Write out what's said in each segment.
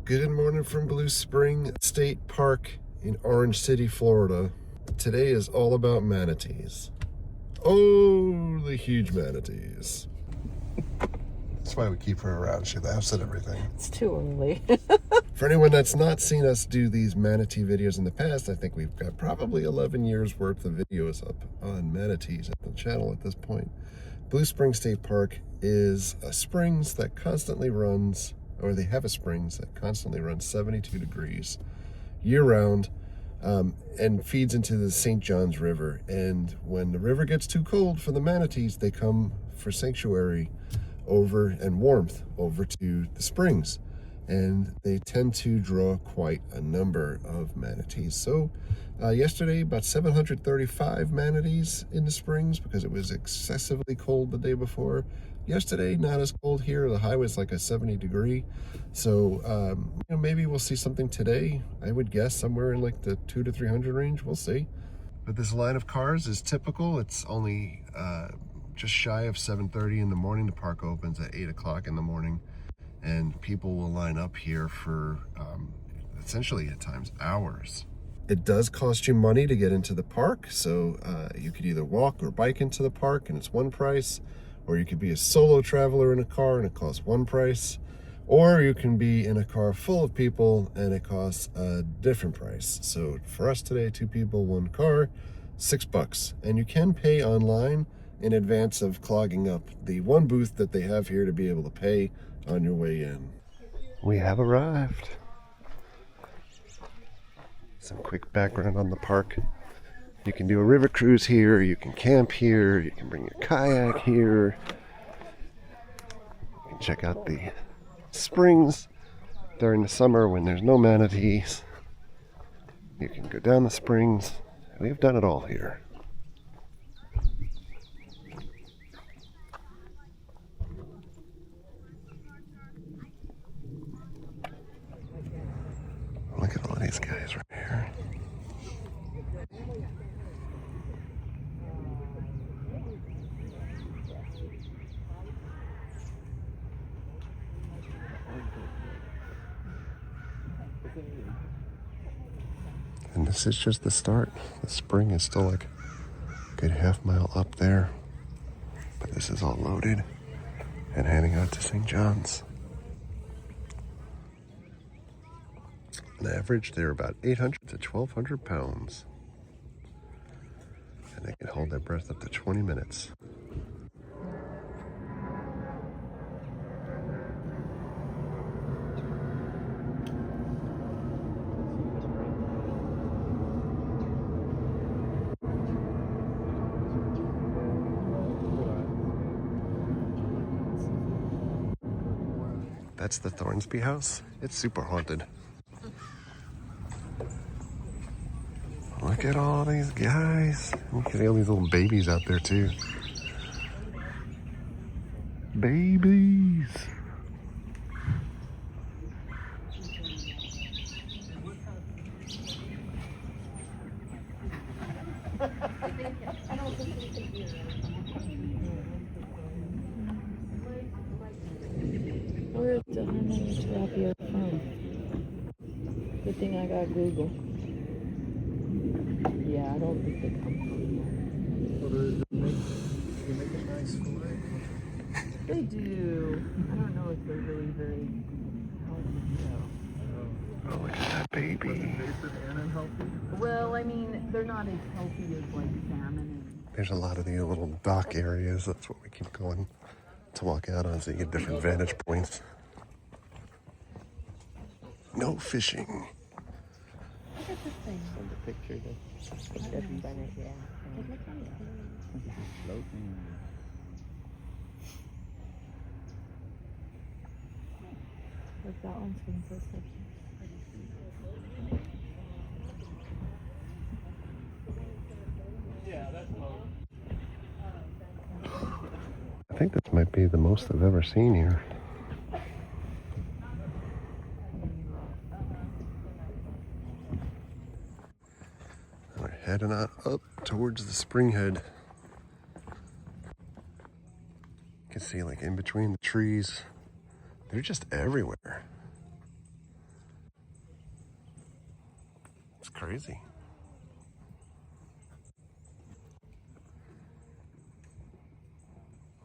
Good morning from Blue Spring State Park in Orange City, Florida. Today is all about manatees. Oh, the huge manatees. That's why we keep her around. She laughs at everything. It's too early. For anyone that's not seen us do these manatee videos in the past, I think we've got probably 11 years worth of videos up on manatees at the channel at this point. Blue Spring State Park is a springs that constantly runs, or they have a springs that constantly runs 72 degrees year-round, and feeds into the St. Johns River. And when the river gets too cold for the manatees, they come for sanctuary over and warmth over to the springs. And they tend to draw quite a number of manatees. So yesterday, about 735 manatees in the springs because it was excessively cold the day before. Yesterday, not as cold here. The high was like a 70 degree. So maybe we'll see something today. I would guess somewhere in like the 200 to 300 range. We'll see. But this line of cars is typical. It's only just shy of 7:30 in the morning. The park opens at 8 o'clock in the morning. And people will line up here for essentially at times hours. It does cost you money to get into the park, so you could either walk or bike into the park and it's one price, or you could be a solo traveler in a car and it costs one price, or you can be in a car full of people and it costs a different price. So for us today, 2 people, 1 car, $6. And you can pay online in advance of clogging up the one booth that they have here to be able to pay on your way in. We have arrived. Some quick background on the park. You can do a river cruise here, you can camp here, you can bring your kayak here. You can check out the springs during the summer when there's no manatees. You can go down the springs. We've done it all here. Look at all these guys right here. And this is just the start. The spring is still like a good half-mile up there. But this is all loaded and heading out to St. John's. On average, they're about 800 to 1,200 pounds. And they can hold their breath up to 20 minutes. That's the Thornsby house. It's super haunted. Look at all these guys. Look at all these little babies out there too. Babies. Where's the honey tilapia from? Good thing I got Google. Yeah, I don't think they come from here. They make a nice fillet. They do. I don't know if they're really very healthy though. Oh, look at that baby. Invasive and unhealthy. Well, I mean, they're not as healthy as like salmon and... There's a lot of the little dock areas. That's what we keep going to walk out on so you get different vantage points. No fishing. Look at this thing. From the picture that Yeah. floating. Like that one's from perception. I think this might be the most I've ever seen here. We're heading on up towards the spring head. You can see like in between the trees, they're just everywhere. It's crazy.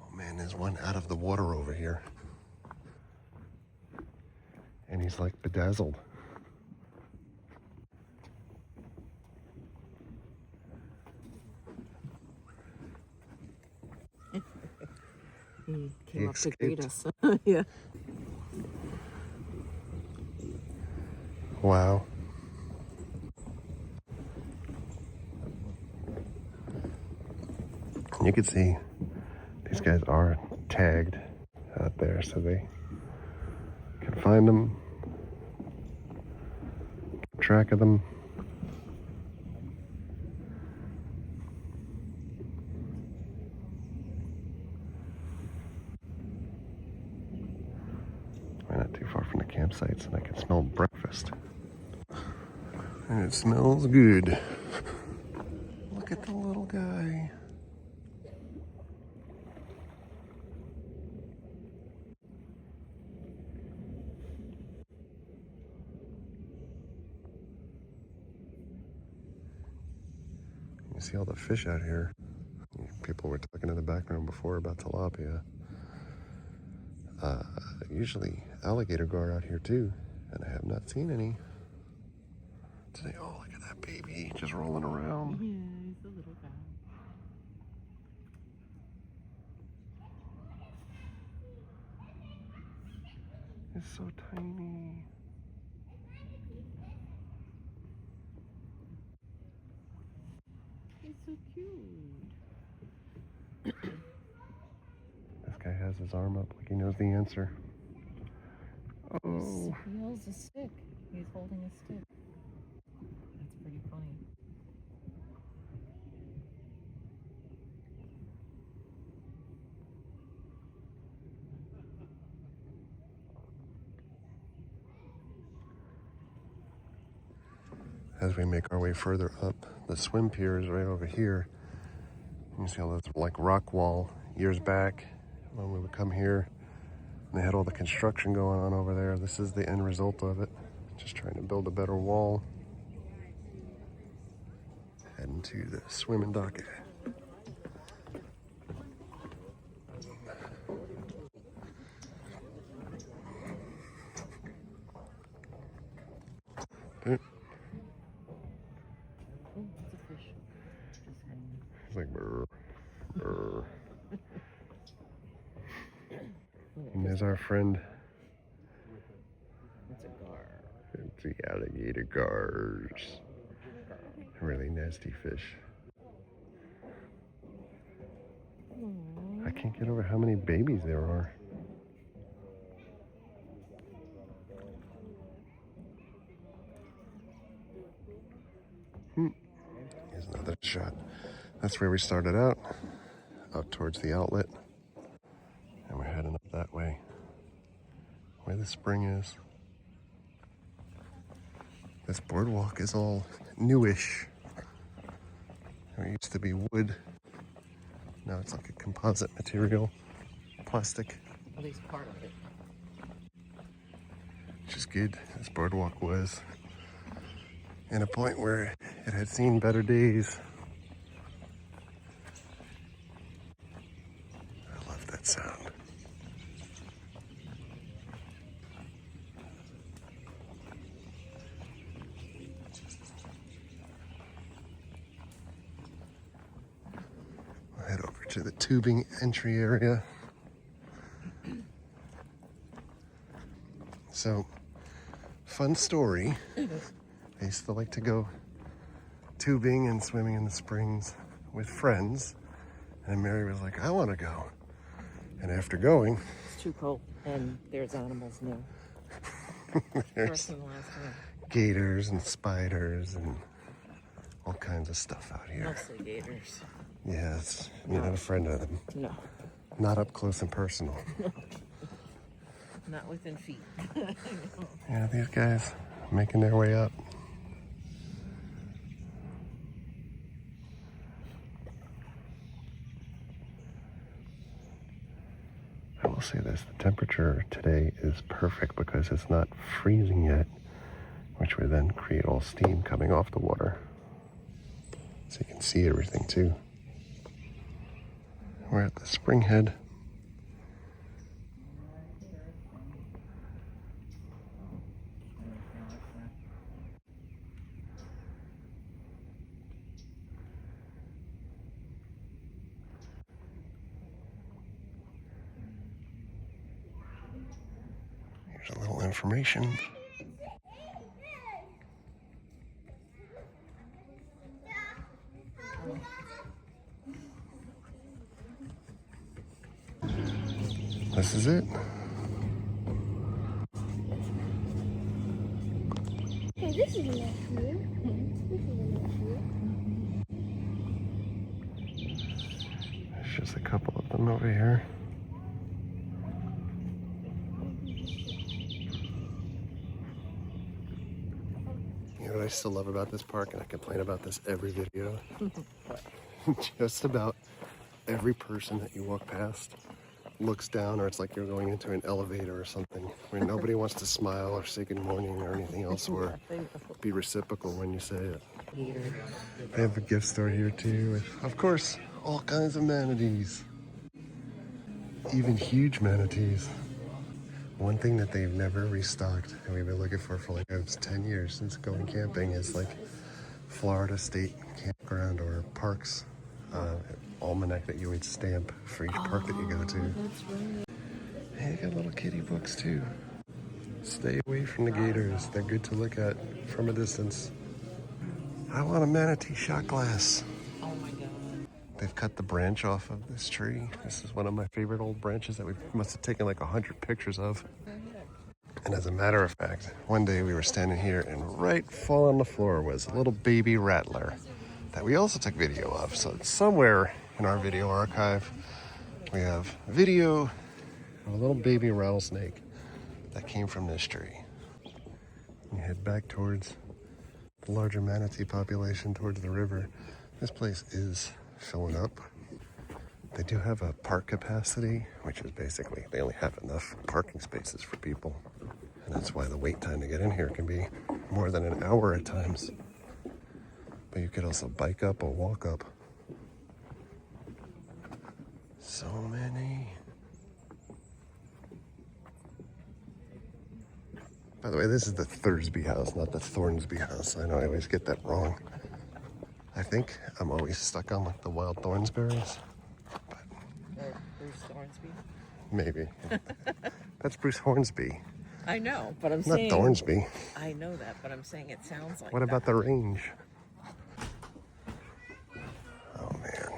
Oh man, there's one out of the water over here. And he's like bedazzled. He He came up to greet escaped. us. Yeah. Wow. You can see these guys are tagged out there so they can find them, keep track of them. We're not too far from the campsites and I can smell breakfast. And it smells good. Look at the little guy. You see all the fish out here. People were talking in the background before about tilapia. Usually alligator gar out here too, and I have not seen any today. Oh, look at that baby just rolling around. Yeah, he's a little guy. It's so tiny. He's so cute. This guy has his arm up like he knows the answer. Oh. He holds a stick. He's holding a stick. That's pretty funny. As we make our way further up, the swim pier is right over here. You see all this like rock wall years back when we would come here. And they had all the construction going on over there. This is the end result of it. Just trying to build a better wall. Heading to the swimming dock. Oh, it's a fish. Just hanging. It's like brr, brr. And there's our friend. It's a gar. It's the alligator gars. Really nasty fish. I can't get over how many babies there are. Here's another shot. That's where we started out towards the outlet. And we're heading up that way, where the spring is. This boardwalk is all newish. It used to be wood. Now it's like a composite material, plastic, At least part of it. which is good. This boardwalk was in a point where it had seen better days. I love that sound. We'll head over to the tubing entry area. So, fun story. I used to like to go tubing and swimming in the springs with friends. And Mary was like, I want to go. And after going, It's too cold. And there's animals now. there's First and last time. gators and spiders and all kinds of stuff out here. Mostly gators. Yes, you're not a friend of them. No. Not up close and personal. Not within feet. Yeah, these guys making their way up. I will say this, the temperature today is perfect because it's not freezing yet. which would then create all steam coming off the water. So you can see everything too. We're at the spring head. Here's a little information. This is it. Hey, this is a nice view. This is a nice view. There's just a couple of them over here. You know what I still love about this park, and I complain about this every video? Just about every person that you walk past looks down, or it's like you're going into an elevator or something, where nobody wants to smile or say good morning or anything else, or be reciprocal when you say it. They have a gift store here too, with, of course, all kinds of manatees. Even huge manatees. One thing that they've never restocked, and we've been looking for like 10 years since going camping, is like Florida State Campground or parks almanac that you would stamp for each park that you go to. That's right. And you got little kitty books too. Stay away from the gators. They're good to look at from a distance. I want a manatee shot glass. Oh my god. They've cut the branch off of this tree. This is one of my favorite old branches that we must have taken like 100 pictures of. And as a matter of fact, one day we were standing here and right fall on the floor was a little baby rattler that we also took video of. So it's somewhere in our video archive, we have video of a little baby rattlesnake that came from this tree. You head back towards the larger manatee population, towards the river. This place is filling up. They do have a park capacity, which is basically they only have enough parking spaces for people. And that's why the wait time to get in here can be more than an hour at times. But you could also bike up or walk up. So many. By the way, this is the Thursby house, not the Thornsby house. I know I always get that wrong. I think I'm always stuck on like the wild thornsberries. But Bruce Hornsby. maybe. That's Bruce Hornsby, I know, but I'm not saying. Thornsby. I know that, but I'm saying it sounds like. What about the range? Oh man.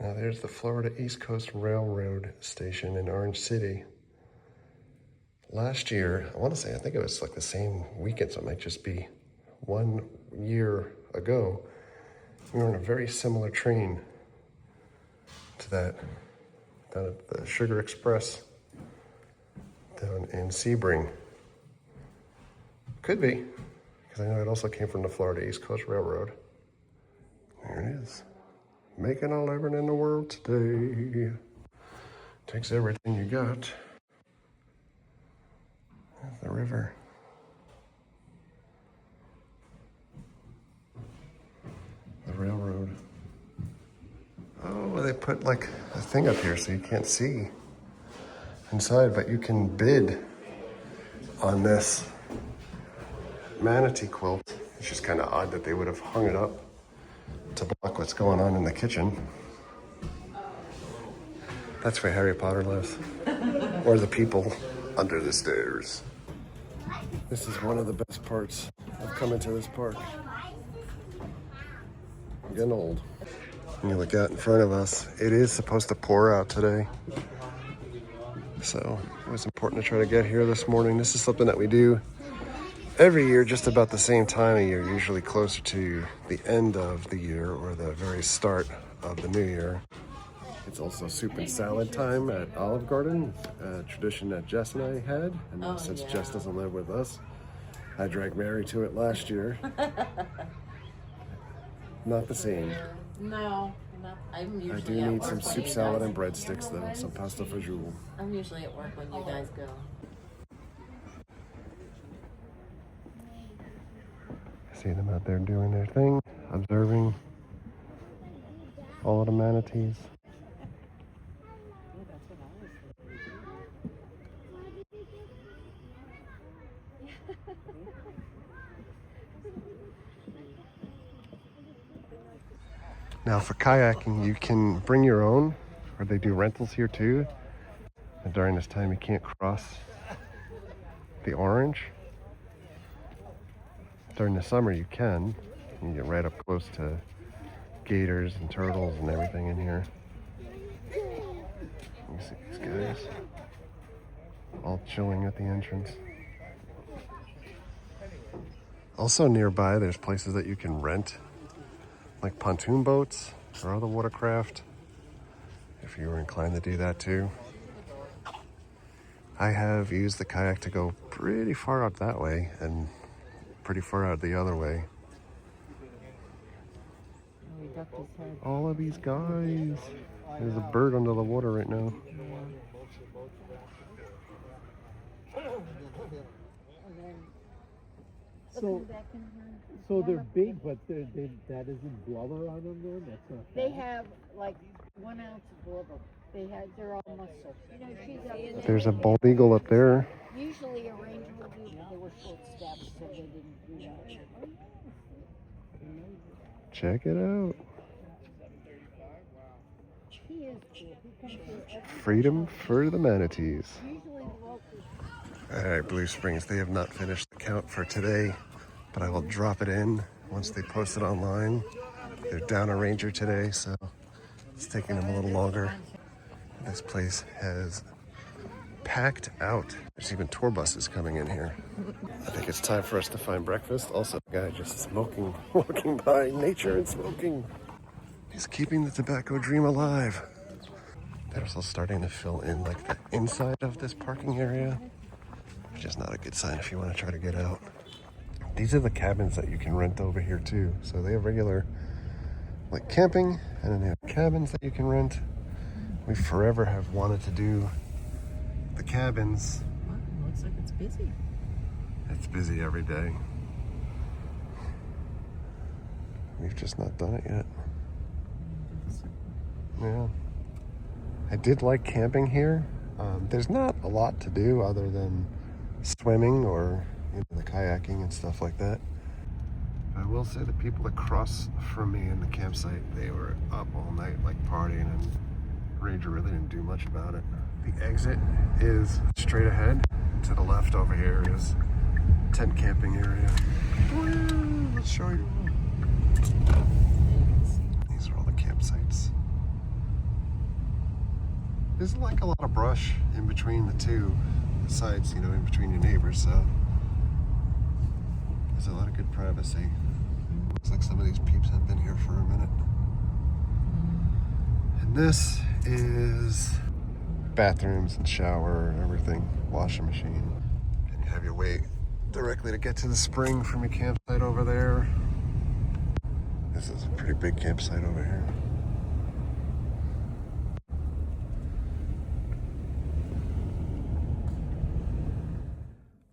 Now there's the Florida East Coast Railroad station in Orange City. Last year, I want to say, I think it was like the same weekend, so it might just be 1 year ago, we were on a very similar train to that down at the Sugar Express down in Sebring. Could be, because I know it also came from the Florida East Coast Railroad. There it is. Making a living in the world today. Takes everything you got. There's the river. The railroad. Oh, they put like a thing up here so you can't see inside, but you can bid on this manatee quilt. It's just kind of odd that they would have hung it up to block what's going on in the kitchen. That's where Harry Potter lives. Or the people under the stairs. This is one of the best parts of coming to this park. I'm getting old. When you look out in front of us, it is supposed to pour out today. So it was important to try to get here this morning. This is something that we do every year, just about the same time of year, usually closer to the end of the year or the very start of the new year. It's also soup and salad time at Olive Garden, a tradition that Jess and I had. And now since Jess doesn't live with us, I dragged Mary to it last year. Not the same. No, I'm usually I do at need work some when soup you salad guys- and breadsticks though, some pasta fajoule. I'm usually at work when you guys go. See them out there doing their thing, observing all of the manatees. Now for kayaking, you can bring your own, or they do rentals here too. And during this time, you can't cross the orange. During the summer, you can. You get right up close to gators and turtles and everything in here. You see these guys all chilling at the entrance. Also nearby, there's places that you can rent, like pontoon boats or other watercraft, if you were inclined to do that too. I have used the kayak to go pretty far out that way and pretty far out the other way. All of these guys. There's a bird under the water right now. So they're big, but that isn't blubber on them then? That's not They have like 1 ounce of blubber. They're all muscle. You know, she's up There's a bald eagle up there. Usually a ranger would do, but they were short stabs, so they didn't do much. Check it out. He is cool. He comes here every Freedom for the manatees. usually the locals. All right, Blue Springs, they have not finished the count for today, but I will drop it in once they post it online. They're down a ranger today, so it's taking them a little longer. This place has packed out. There's even tour buses coming in here. I think it's time for us to find breakfast. Also, a guy just smoking, walking by nature and smoking. He's keeping the tobacco dream alive. They're also starting to fill in like the inside of this parking area, which is not a good sign if you want to try to get out. These are the cabins that you can rent over here too. So they have regular like camping, and then they have cabins that you can rent. We forever have wanted to do the cabins. Wow, looks like it's busy. It's busy every day. We've just not done it yet. Yeah. I did like camping here. There's not a lot to do other than swimming or the kayaking and stuff like that. I will say the people across from me in the campsite, they were up all night like partying, and Ranger really didn't do much about it. The exit is straight ahead. To the left over here is tent camping area. Let's show you. These are all the campsites. There's like a lot of brush in between the two sites, you know, in between your neighbors, so there's a lot of good privacy. Looks like some of these peeps have been here for a minute. And this is bathrooms and shower and everything, washing machine. And you have your way directly to get to the spring from your campsite over there. This is a pretty big campsite over here.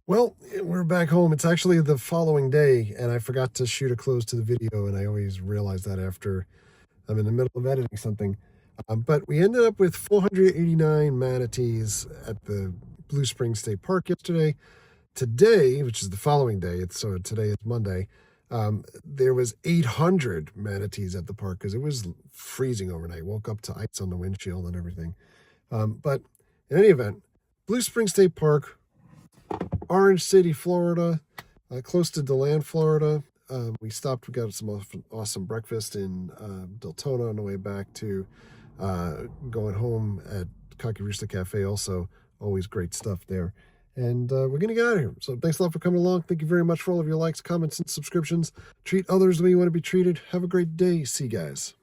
Well, we're back home. It's actually the following day, and I forgot to shoot a close to the video, and I always realize that after I'm in the middle of editing something. But we ended up with 489 manatees at the Blue Springs State Park yesterday. Today, which is the following day, so today is Monday, there was 800 manatees at the park because it was freezing overnight. Woke up to ice on the windshield and everything. But in any event, Blue Springs State Park, Orange City, Florida, close to DeLand, Florida. We stopped, we got some awesome breakfast in Deltona on the way back to going home at Cocky Rooster Cafe. Also, always great stuff there. And we're going to get out of here. So thanks a lot for coming along. Thank you very much for all of your likes, comments, and subscriptions. Treat others the way you want to be treated. Have a great day. See you guys.